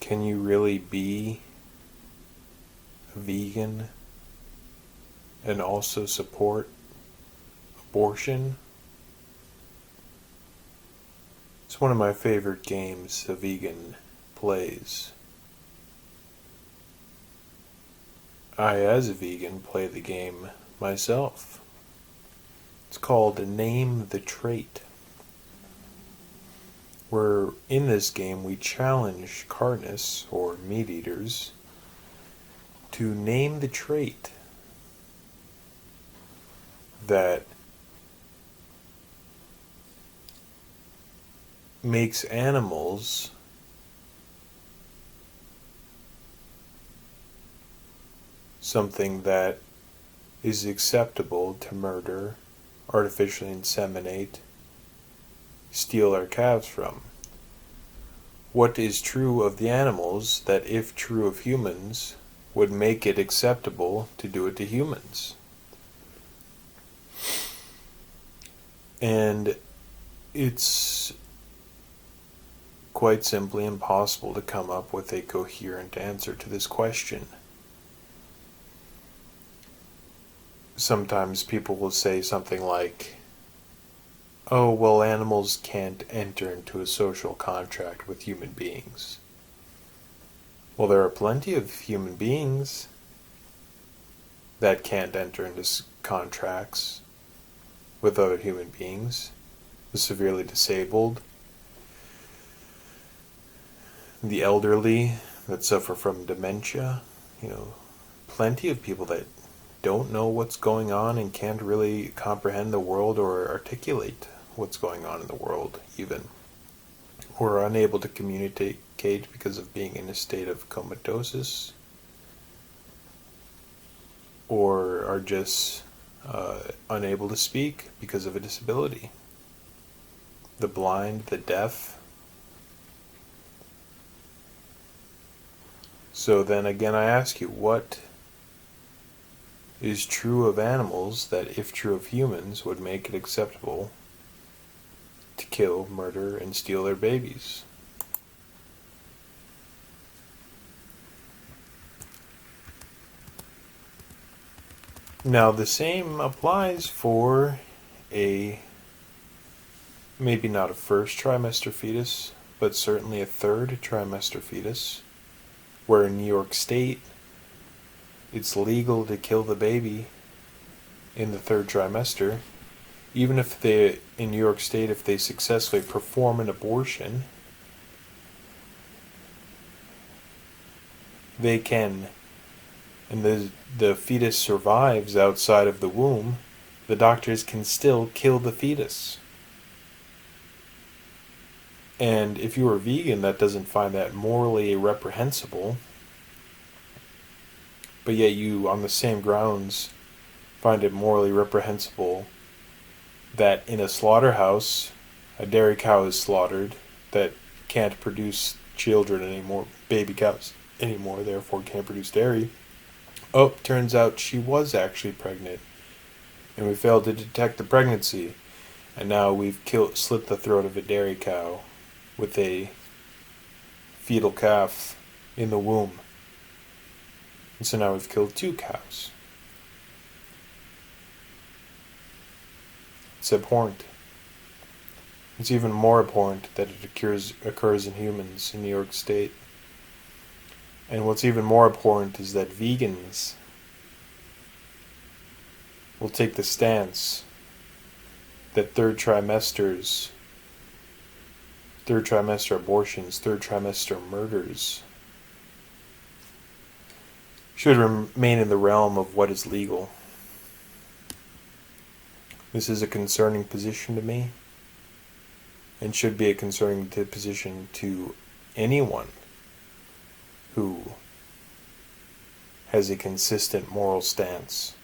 Can you really be a vegan and also support abortion? It's one of my favorite games a vegan plays. I, as a vegan, play the game myself. It's called Name the Trait, where in this game we challenge carnists, or meat eaters, to name the trait that makes animals something that is acceptable to murder, artificially inseminate, steal our calves from. What is true of the animals that, if true of humans, would make it acceptable to do it to humans? And it's quite simply impossible to come up with a coherent answer to this question. Sometimes people will say something like, oh, well, animals can't enter into a social contract with human beings. Well, there are plenty of human beings that can't enter into contracts with other human beings. The severely disabled, the elderly that suffer from dementia, plenty of people that don't know what's going on and can't really comprehend the world or articulate what's going on in the world even, or are unable to communicate because of being in a state of comatosis, or are just unable to speak because of a disability. The blind, the deaf. So then again I ask you, what is true of animals that, if true of humans, would make it acceptable to kill, murder, and steal their babies? Now the same applies for maybe not a first trimester fetus, but certainly a third trimester fetus, where in New York State it's legal to kill the baby in the third trimester, even if in New York State, if they successfully perform an abortion, they can, and the fetus survives outside of the womb, the doctors can still kill the fetus. And if you're a vegan that doesn't find that morally reprehensible, but yet you, on the same grounds, find it morally reprehensible that in a slaughterhouse, a dairy cow is slaughtered that can't produce children anymore, baby cows anymore, therefore can't produce dairy. Oh, turns out she was actually pregnant, and we failed to detect the pregnancy, and now we've slit the throat of a dairy cow with a fetal calf in the womb. And so now we've killed 2 cows. It's abhorrent. It's even more abhorrent that it occurs in humans in New York State. And what's even more abhorrent is that vegans will take the stance that third trimester abortions, third trimester murders should remain in the realm of what is legal. This is a concerning position to me, and should be a concerning position to anyone who has a consistent moral stance.